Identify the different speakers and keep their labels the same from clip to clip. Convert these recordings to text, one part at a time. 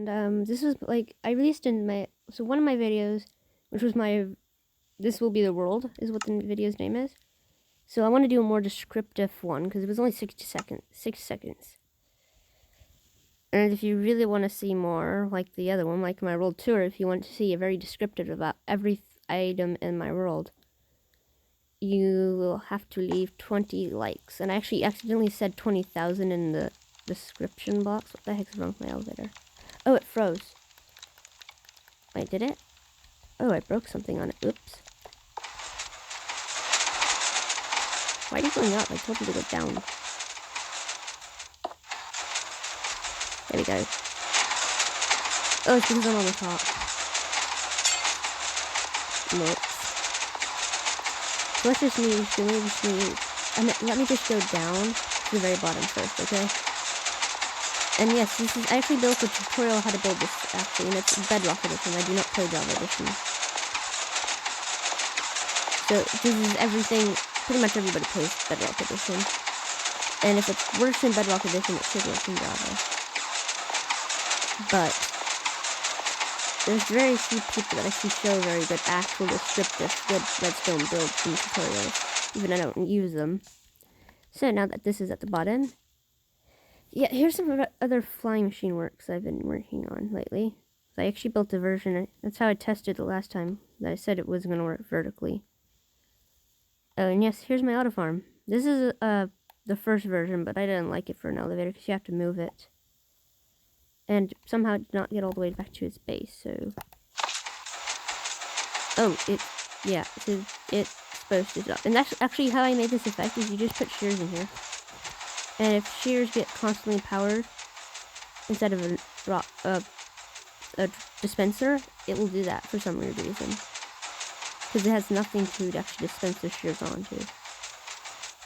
Speaker 1: And this was like I released in one of my videos, which was this will be the world is what the video's name is. So I want to do a more descriptive one because it was only 6 seconds. And if you really want to see more, like the other one, like my world tour, if you want to see a very descriptive about every item in my world, you will have to leave 20 likes. And I actually accidentally said 20,000 in the description box. What the heck's wrong with my elevator? Oh, it froze. Wait, did it? Oh, I broke something on it. Oops. Why are you going up? I told you to go down. There we go. Oh, it's because I'm on the top. Nope. So let's just let me just go down to the very bottom first, okay? And yes, I actually built a tutorial how to build this, actually, and it's Bedrock Edition. I do not play Java Edition. So this is everything, pretty much everybody plays Bedrock Edition. And if it's worse in Bedrock Edition, it should work in Java. But there's very few people that actually show very good actual descriptive good redstone builds in tutorials, even I don't use them. So now that this is at the bottom, yeah, here's some other flying machine works I've been working on lately. I actually built a version, that's how I tested the last time, that I said it was going to work vertically. Oh, and yes, here's my auto farm. This is the first version, but I didn't like it for an elevator because you have to move it. And somehow it did not get all the way back to its base, so... Oh, it's supposed to stop. And that's actually how I made this effect, is you just put shears in here. And if shears get constantly powered, instead of a dispenser, it will do that for some weird reason. Because it has nothing to actually dispense the shears onto.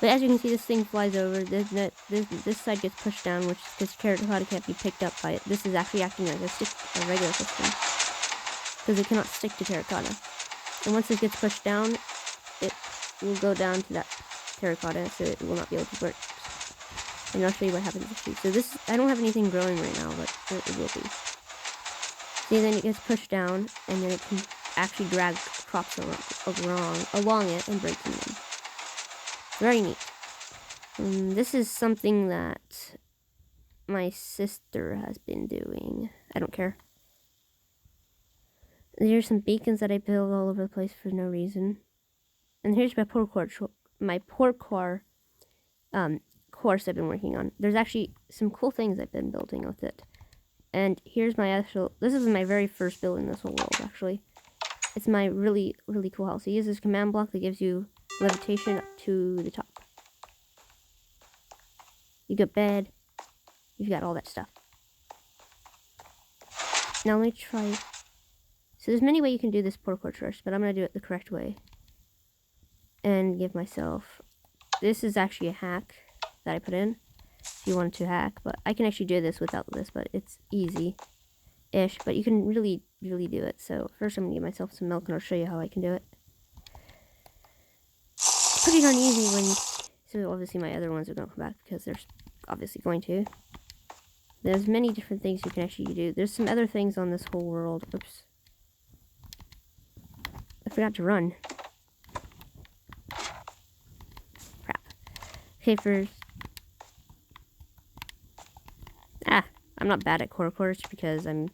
Speaker 1: But as you can see, this thing flies over. This side gets pushed down, which because terracotta can't be picked up by it. This is actually acting like a regular system, because it cannot stick to terracotta. And once it gets pushed down, it will go down to that terracotta, so it will not be able to work. And I'll show you what happens actually. So this, I don't have anything growing right now, but it will be. See, then it gets pushed down, and then it can actually drag crops along it and break them in. Very neat. This is something that my sister has been doing. I don't care. There's some beacons that I build all over the place for no reason. And here's my porcore course I've been working on. There's actually some cool things I've been building with it. And here's this is my very first build in this whole world, actually. It's my really, really cool house. It uses command block that gives you levitation up to the top. You got bed. You've got all that stuff. Now let me try. So there's many ways you can do this porcore first, but I'm going to do it the correct way. And give myself... This is actually a hack that I put in. If you wanted to hack, but I can actually do this without this, but it's easy-ish. But you can really, really do it. So first I'm going to give myself some milk and I'll show you how I can do it. Pretty darn easy when... So obviously my other ones are going to come back because they're obviously going to. There's many different things you can actually do. There's some other things on this whole world. Oops. I forgot to run. Crap. Okay, first... I'm not bad at core cores because I'm...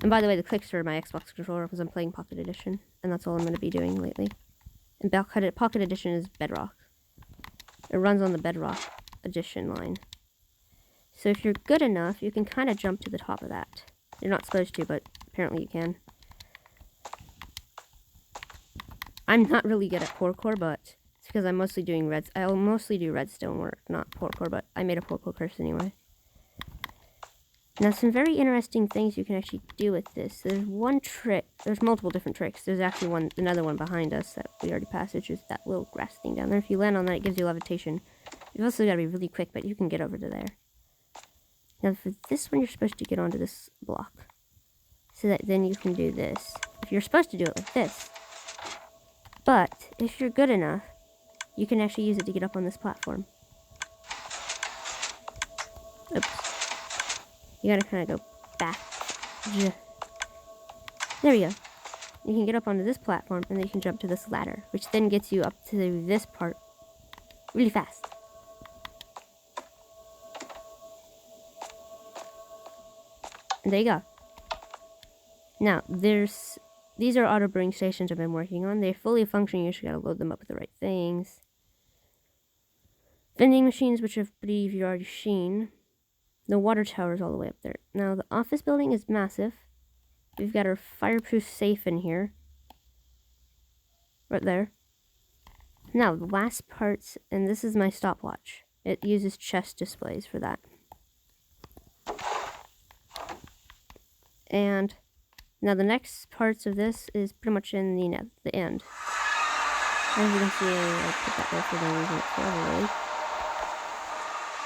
Speaker 1: And by the way, the clicks are my Xbox controller because I'm playing Pocket Edition. And that's all I'm going to be doing lately. And Pocket Edition is Bedrock. It runs on the Bedrock Edition line. So if you're good enough, you can kind of jump to the top of that. You're not supposed to, but apparently you can. I'm not really good at core, but it's because I'm mostly doing I'll mostly do redstone work, not core, but I made a core curse anyway. Now, some very interesting things you can actually do with this. There's one trick. There's multiple different tricks. There's actually another one behind us that we already passed, which is that little grass thing down there. If you land on that, it gives you levitation. You've also got to be really quick, but you can get over to there. Now, for this one, you're supposed to get onto this block. So that then you can do this. If you're supposed to do it like this. But, if you're good enough, you can actually use it to get up on this platform. Oops. You gotta kind of go back. There we go. You can get up onto this platform, and then you can jump to this ladder, which then gets you up to this part really fast. And there you go. Now, these are auto brewing stations I've been working on. They're fully functioning. You just gotta load them up with the right things. Vending machines, which I believe you've already seen. The water tower is all the way up there. Now, the office building is massive. We've got our fireproof safe in here. Right there. Now, the last parts, and this is my stopwatch. It uses chest displays for that. And now the next parts of this is pretty much in the end. As you can see, I put that there for no reason whatsoever, really.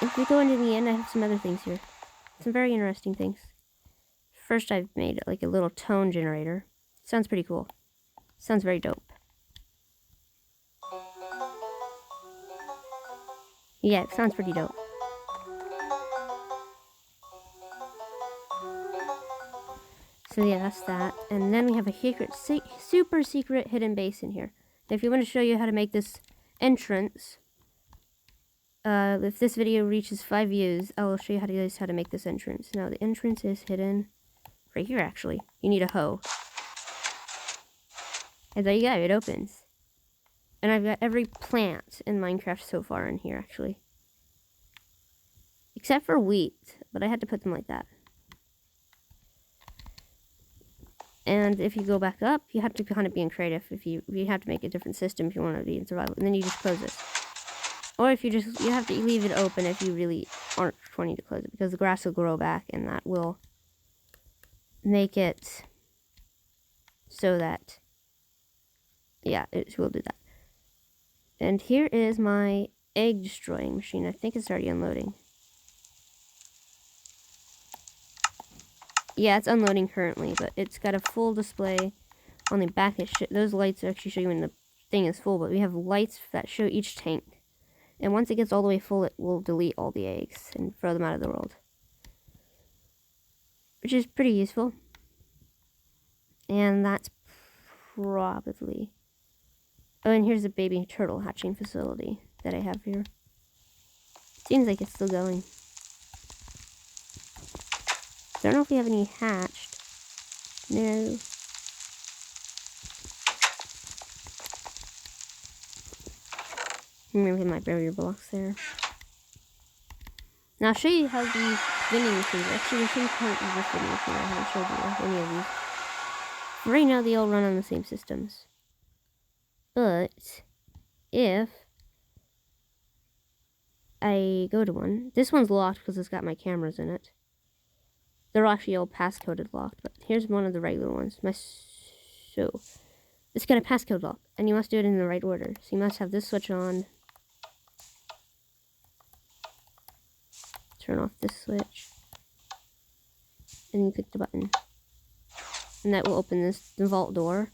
Speaker 1: If we go into the end, I have some other things here. Some very interesting things. First, I've made like a little tone generator. Sounds pretty cool. Sounds very dope. Yeah, it sounds pretty dope. So yeah, that's that. And then we have a super secret hidden base in here. Now, if you want to show you how to make this entrance, if this video reaches 5 views, I will show you guys how to make this entrance. Now, the entrance is hidden right here, actually. You need a hoe. And there you go, it opens. And I've got every plant in Minecraft so far in here, actually. Except for wheat, but I had to put them like that. And if you go back up, you have to kind of be in creative. You have to make a different system if you want to be in survival. And then you just close it. Or if you have to leave it open if you really aren't wanting to close it. Because the grass will grow back and that will make it so that, yeah, it will do that. And here is my egg destroying machine. I think it's already unloading. Yeah, it's unloading currently, but it's got a full display on the back. Those lights actually show you when the thing is full, but we have lights that show each tank. And once it gets all the way full, it will delete all the eggs and throw them out of the world. Which is pretty useful. And that's probably... Oh, and here's a baby turtle hatching facility that I have here. Seems like it's still going. Don't know if we have any hatched. No. Remember my barrier blocks there. Now I'll show you how these vending machines are. Actually, the same part of this vending machine. I haven't showed you any of these. Right now they all run on the same systems. But if I go to one, this one's locked because it's got my cameras in it. They're actually all passcoded locked, but here's one of the regular ones. So, it's got a passcode lock, and you must do it in the right order. So you must have this switch on. Turn off this switch. And you click the button. And that will open the vault door.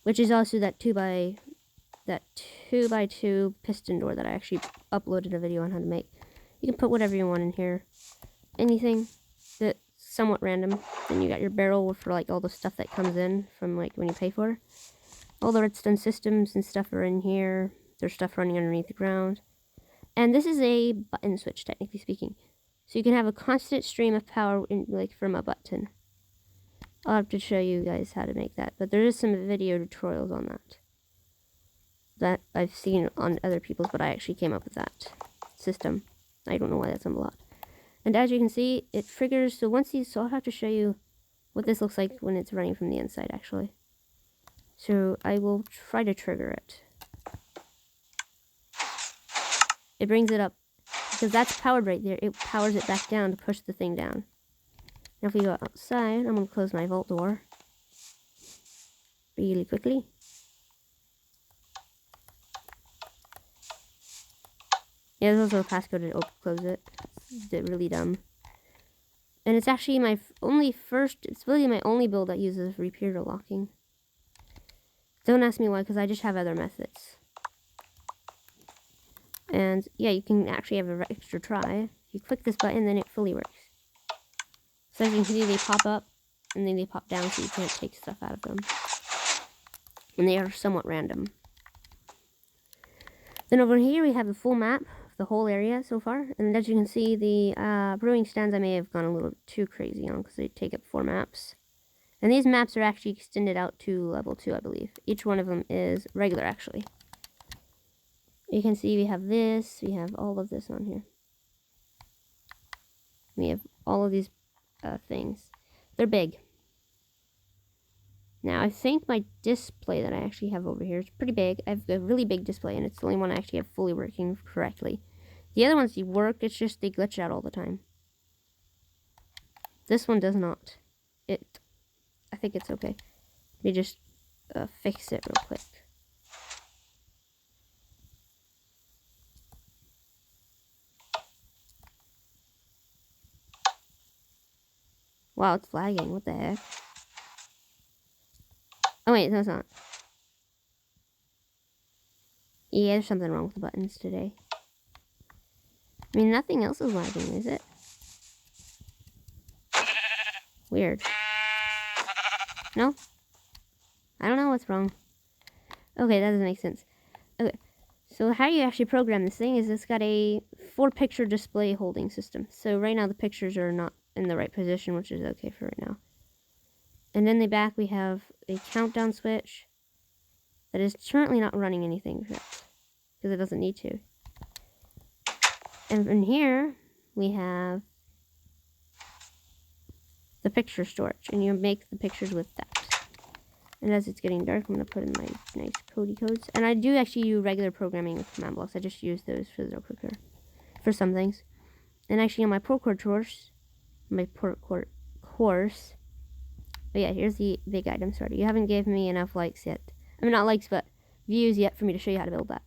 Speaker 1: Which is also that 2x2 piston door that I actually uploaded a video on how to make. You can put whatever you want in here. Anything that's somewhat random. Then you got your barrel for like all the stuff that comes in from like when you pay for it. All the redstone systems and stuff are in here. There's stuff running underneath the ground. And this is a button switch, technically speaking. So you can have a constant stream of power from a button. I'll have to show you guys how to make that. But there is some video tutorials on that I've seen on other people's, but I actually came up with that system. I don't know why that's unblocked. And as you can see, it triggers, so I'll have to show you what this looks like when it's running from the inside, actually. So I will try to trigger it. It brings it up, because that's powered right there. It powers it back down to push the thing down. Now if we go outside, I'm going to close my vault door really quickly. Yeah, there's also a passcode to close it. It's really dumb. And it's actually it's really my only build that uses repeater locking. Don't ask me why, because I just have other methods. And yeah, you can actually have an extra try. If you click this button, then it fully works. So as you can see, they pop up and then they pop down, so you can't take stuff out of them. And they are somewhat random. Then over here we have the full map of the whole area so far. And as you can see, the brewing stands I may have gone a little too crazy on because they take up 4 maps. And these maps are actually extended out to level 2, I believe. Each one of them is regular, actually. You can see we have this, we have all of this on here. We have all of these things. They're big. Now, I think my display that I actually have over here is pretty big. I have a really big display, and it's the only one I actually have fully working correctly. The other ones work, it's just they glitch out all the time. This one does not. I think it's okay. Let me just fix it real quick. Wow, it's lagging. What the heck? Oh wait, no it's not. Yeah, there's something wrong with the buttons today. I mean, nothing else is lagging, is it? Weird. No? I don't know what's wrong. Okay, that doesn't make sense. Okay, so how you actually program this thing is it's got a 4-picture display holding system. So right now the pictures are not in the right position, which is okay for right now. And in the back we have a countdown switch that is currently not running anything because it doesn't need to. And in here we have the picture storage, and you make the pictures with that. And as it's getting dark, I'm going to put in my nice Cody codes. And I do actually use regular programming with command blocks. I just use those for the quicker for some things. And actually on my Procore course, but yeah, here's the big item sorter. You haven't given me enough likes yet. I mean, not likes, but views yet for me to show you how to build that.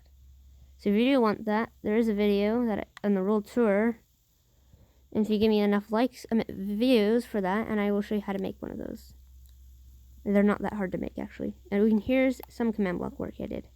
Speaker 1: So if you do want that, there is a video that on the world tour. And if you give me enough likes, views for that, and I will show you how to make one of those. They're not that hard to make, actually. And here's some command block work I did.